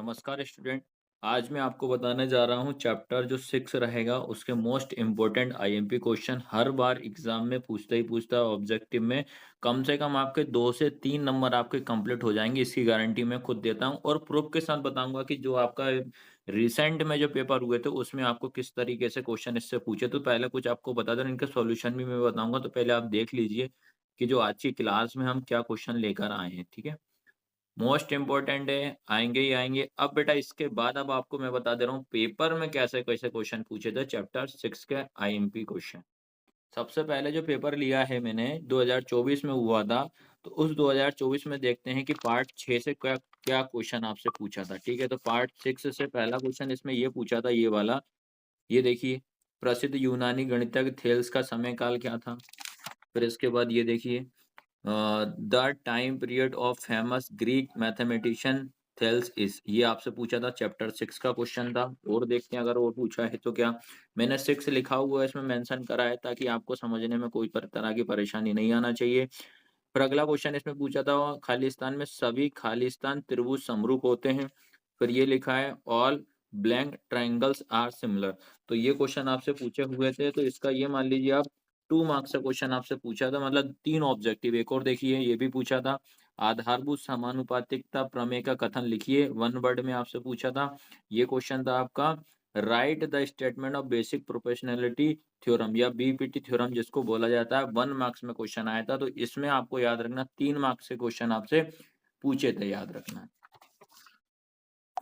नमस्कार स्टूडेंट। आज मैं आपको बताने जा रहा हूँ चैप्टर जो 6 रहेगा उसके मोस्ट इम्पोर्टेंट आईएमपी क्वेश्चन हर बार एग्जाम में पूछता ही पूछता है। ऑब्जेक्टिव में कम से कम आपके 2 से 3 नंबर आपके कंप्लीट हो जाएंगे, इसकी गारंटी मैं खुद देता हूँ और प्रूफ के साथ बताऊंगा कि जो आपका रिसेंट में जो पेपर हुए थे उसमें आपको किस तरीके से क्वेश्चन इससे पूछे। तो पहले कुछ आपको बता दें, इनके सॉल्यूशन भी मैं बताऊंगा। तो पहले आप देख लीजिए कि जो आज की क्लास में हम क्या क्वेश्चन लेकर आए हैं, ठीक है। मोस्ट इम्पोर्टेंट है, आएँगे ही आएँगे। अब बेटा इसके बाद अब आपको मैं बता दे रहा हूँ पेपर में कैसे-कैसे क्वेश्चन पूछे थे चैप्टर 6 के आईएमपी क्वेश्चन। सबसे पहले जो पेपर लिया है मैंने 2024 में हुआ था, तो उस 2024 में देखते हैं कि पार्ट 6 से क्या क्या क्वेश्चन आपसे पूछा था, ठीक है? तो पार्ट 6 से पहला क्वेश्चन इसमें ये पूछा था, ये वाला, ये देखिए, प्रसिद्ध यूनानी गणितज्ञ थेल्स का समय काल क्या था? फिर इसके बाद ये देखिए, the time period of famous Greek mathematician Thales is, ये आपसे पूछा था, चैप्टर 6 का क्वेश्चन था। और देखते हैं अगर और पूछा है तो क्या। मैंने 6 लिखा हुआ है इसमें मेंशन करा है ताकि आपको समझने में कोई तरह की परेशानी नहीं आना चाहिए। फिर अगला क्वेश्चन इसमें पूछा था, खालिस्तान में सभी खालिस्तान त्रिभुज समरूप होते हैं। फिर ये लिखा है all blank triangles are similar. तो ये क्वेश्चन आपसे पूछे हुए थे, तो इसका ये मान लीजिए आप 2 मार्क्स का क्वेश्चन आपसे पूछा था, मतलब 3 ऑब्जेक्टिव। एक और देखिए, ये भी पूछा था, आधारभूत समानुपातिकता प्रमेय का कथन लिखिए, 1 वर्ड में आपसे पूछा था। ये क्वेश्चन था आपका, right the statement of basic proportionality theorem या बीपीटी थ्योरम जिसको बोला जाता है, 1 मार्क्स में क्वेश्चन आया था। तो इसमें आपको याद रखना 3 मार्क्स के क्वेश्चन आपसे पूछे थे, याद रखना।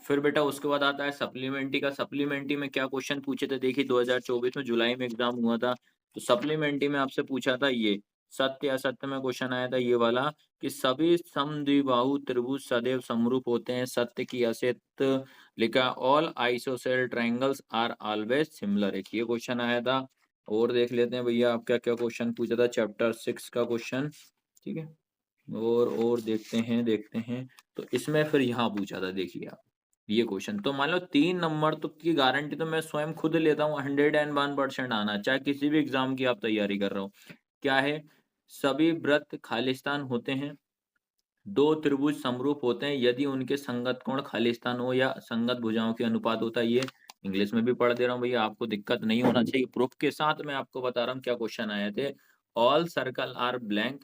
फिर बेटा उसके बाद आता है सप्लीमेंट्री का। सप्लीमेंट्री में क्या क्वेश्चन पूछे थे, देखिए 2024 में जुलाई में एग्जाम हुआ था। तो सप्लीमेंट्री में आपसे पूछा था ये, सत्य असत्य में क्वेश्चन आया था ये वाला, कि सभी समद्विबाहु त्रिभुज सदैव समरूप होते हैं, सत्य की असत्य लिखा, all isosceles triangles are always similar, एक ये क्वेश्चन आया था। और देख लेते हैं भैया आप क्या क्या क्वेश्चन पूछा था चैप्टर 6 का क्वेश्चन, ठीक है। और देखते हैं। तो इसमें फिर यहाँ पूछा था, देखिए आप ये क्वेश्चन, तो मान लो 3 नंबर तो की गारंटी तो मैं स्वयं खुद लेता हूँ, 101% आना, चाहे किसी भी एग्जाम की आप तैयारी कर रहे हो। क्या है, सभी वृत्त खालिस्तान होते हैं, दो त्रिभुज समरूप होते हैं यदि उनके संगत कोण खालिस्तान हो या संगत भुजाओं के अनुपात होता है। ये इंग्लिश में भी पढ़ दे रहा हूँ भैया, आपको दिक्कत नहीं होना चाहिए। प्रूफ के साथ मैं आपको बता रहा हूँ क्या क्वेश्चन आए थे। All circle are blank,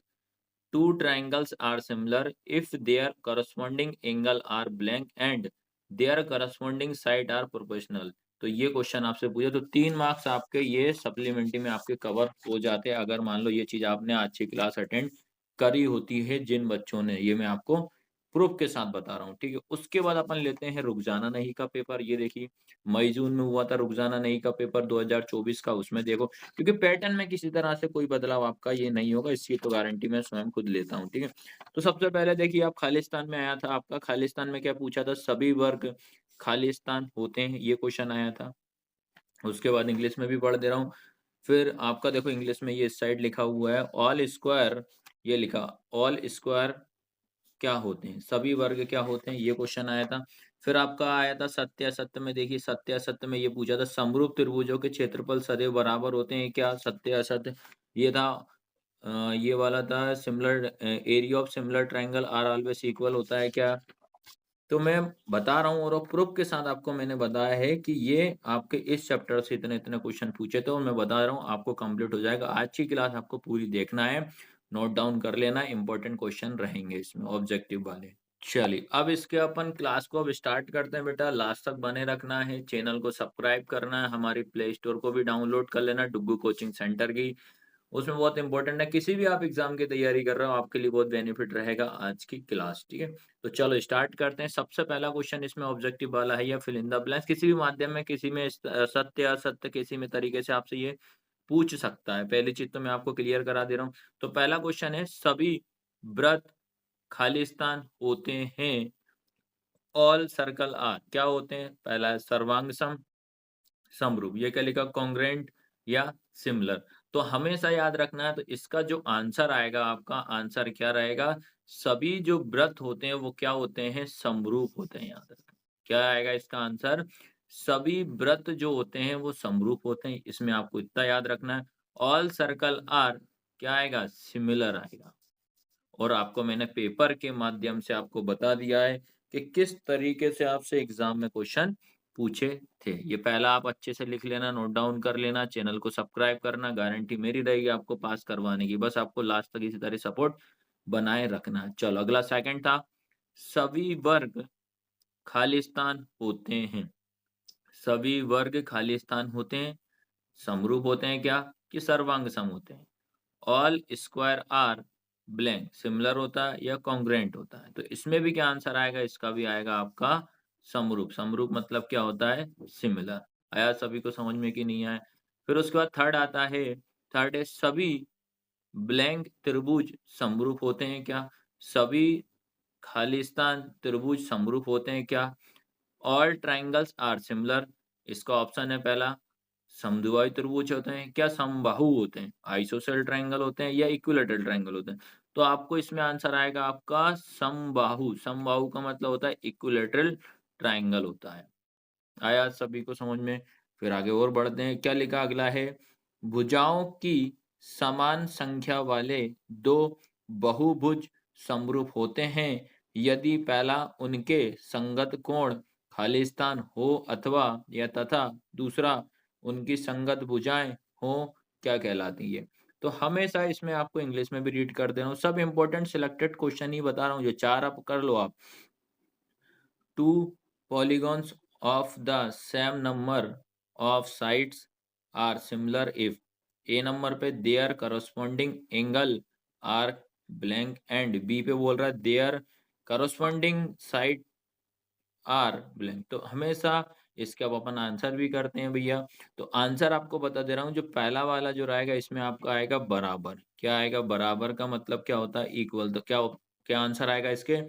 two triangles are similar if their corresponding angle are blank and their corresponding side are proportional। तो ये क्वेश्चन आपसे पूछा, तो 3 मार्क्स आपके ये सप्लीमेंट्री में आपके कवर हो जाते हैं अगर मान लो ये चीज आपने आज की क्लास अटेंड करी होती है जिन बच्चों ने। ये मैं आपको प्रूफ के साथ बता रहा हूँ, ठीक है। उसके बाद अपन लेते हैं रुखसाना नहीं का पेपर। ये देखिए, मई जून में हुआ था रुखसाना नहीं का पेपर 2024 का। उसमें देखो, क्योंकि पैटर्न में किसी तरह से कोई बदलाव आपका ये नहीं होगा, इसकी तो गारंटी मैं स्वयं खुद लेता हूँ, ठीक है। तो सबसे पहले देखिए, आप खालिस्तान में आया था, आपका खालिस्तान में क्या पूछा था, सभी वर्ग खालिस्तान होते हैं, ये क्वेश्चन आया था। उसके बाद इंग्लिश में भी पढ़ दे रहा हूँ। फिर आपका देखो इंग्लिश में ये इस साइड लिखा हुआ है ऑल स्क्वायर, ये लिखा, ऑल स्क्वायर क्या होते हैं, सभी वर्ग क्या होते हैं, ये क्वेश्चन आया था। फिर आपका आया था सत्य असत्य में। देखिए सत्य असत्य में ये पूछा था, समरूप त्रिभुजों के क्षेत्रफल सदैव बराबर होते हैं क्या, सत्य असत्य। ये था ये वाला था, similar area of similar triangle are always equal होता है क्या। तो मैं बता रहा हूँ और प्रूफ के साथ आपको मैंने बताया है कि ये आपके इस चैप्टर से इतने इतने क्वेश्चन पूछे थे और मैं बता रहा हूँ आपको कंप्लीट हो जाएगा। आज की क्लास आपको पूरी देखना है, नोट डाउन कर लेना, इंपॉर्टेंट क्वेश्चन रहेंगे इसमें ऑब्जेक्टिव वाले। चलिए अब इसके अपन क्लास को अब स्टार्ट करते हैं। बेटा लास्ट तक बने रखना है, चैनल को सब्सक्राइब करना है, हमारी प्ले स्टोर को भी डाउनलोड कर लेना डुग्गू कोचिंग सेंटर की। उसमें बहुत इंपॉर्टेंट है, किसी भी आप एग्जाम की तैयारी कर रहे हो आपके लिए बहुत बेनिफिट रहेगा आज की क्लास, ठीक है। तो चलो स्टार्ट करते हैं। सबसे पहला क्वेश्चन इसमें ऑब्जेक्टिव वाला है, या फिल इन द ब्लैंक्स, किसी भी माध्यम में किसी में सत्य असत्य किसी में तरीके से आपसे ये पूछ सकता है। पहली चीज तो मैं आपको क्लियर करा दे रहा हूँ। तो पहला क्वेश्चन है, सभी व्रत खालिस्तान होते हैं, ऑल सर्कल आर क्या होते हैं, पहला है सर्वांग समरूप, ये क्या लिखा, कॉन्ग्रेंट या सिमिलर। तो हमेशा याद रखना है, तो इसका जो आंसर आएगा, आपका आंसर क्या रहेगा, सभी जो व्रत होते हैं वो क्या होते हैं, समरूप होते हैं, याद रखना। क्या आएगा इसका आंसर, सभी व्रत जो होते हैं वो समरूप होते हैं, इसमें आपको इतना याद रखना है। ऑल सर्कल आर क्या आएगा, सिमिलर आएगा। और आपको मैंने पेपर के माध्यम से आपको बता दिया है कि किस तरीके से आपसे एग्ज़ाम में क्वेश्चन पूछे थे। ये पहला आप अच्छे से लिख लेना, नोट डाउन कर लेना, चैनल को सब्सक्राइब करना, गारंटी मेरी रहेगी आपको पास करवाने की। बस आपको लास्ट तक इसी तरह सपोर्ट बनाए रखना है। चलो अगला सेकंड था, सभी वर्ग खालिस्तान होते हैं। सभी वर्ग खालिस्तान होते हैं, समरूप होते हैं क्या? कि सर्वांग सम होते हैं। All square are blank similar होता है या कॉन्ग्रुएंट होता है। तो इसमें भी क्या आंसर आएगा? इसका भी आएगा आपका समरूप। समरूप मतलब क्या होता है? सिमिलर। आया सभी को समझ में कि नहीं आया? फिर उसके बाद थर्ड आता है, थर्ड है सभी ब्लैंक त्रिभुज समरूप होते हैं क्या? सभी खालिस्तान त्रिभुज समरूप होते हैं क्या? ऑल ट्रायंगल्स आर सिमिलर, इसका ऑप्शन है पहला। समद्विबाहु त्रिभुज होते हैं क्या? समबाहु होते हैं, आइसोसेल ट्रायंगल होते हैं या इक्विलैटरल ट्रायंगल होते हैं? तो आपको इसमें आंसर आएगा आपका समबाहु। समबाहु का मतलब होता है इक्विलैटरल ट्रायंगल होता है। आया सभी को समझ में? फिर आगे और बढ़ते हैं, क्या लिखा अगला है, भुजाओं की समान संख्या वाले दो बहुभुज समरूप होते हैं यदि पहला उनके संगत कोण खालिस्तान हो अथवा या तथा दूसरा उनकी संगत भुजाएं हो, क्या कहलाती है? तो हमेशा इसमें आपको इंग्लिश में भी रीड कर दे रहा हूँ, सब इंपॉर्टेंट सिलेक्टेड क्वेश्चन ही बता रहा हूँ, जो चार आप कर लो आप। Two polygons of the same number of sides are similar if A number पे their corresponding angle are blank and B पे बोल रहा है their corresponding side are blank. तो हमेशा इसके अब अपन आंसर भी करते हैं भैया। तो आंसर आपको बता दे रहा हूँ, जो पहला वाला जो रहेगा इसमें आपका आएगा बराबर। क्या आएगा? बराबर का मतलब क्या होता है? इक्वल। तो क्या क्या आंसर आएगा इसके?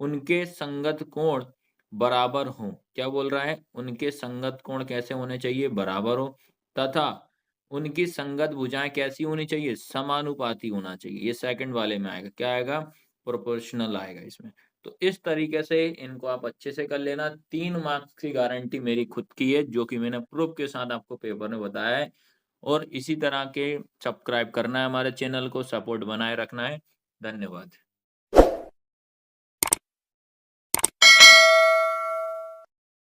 उनके संगत कोण बराबर हों। क्या बोल रहा है? उनके संगत कोण कैसे होने चाहिए? बराबर हो, तथा उनकी संगत भुजाएं कैसी होनी चाहिए? समानुपाती होना चाहिए। ये सेकंड वाले में आएगा। क्या आएगा? प्रोपोर्शनल आएगा इसमें। तो इस तरीके से इनको आप अच्छे से कर लेना। 3 मार्क्स की गारंटी मेरी खुद की है, जो कि मैंने प्रूफ के साथ आपको पेपर में बताया है। और इसी तरह के सब्सक्राइब करना है हमारे चैनल को, सपोर्ट बनाए रखना है। धन्यवाद।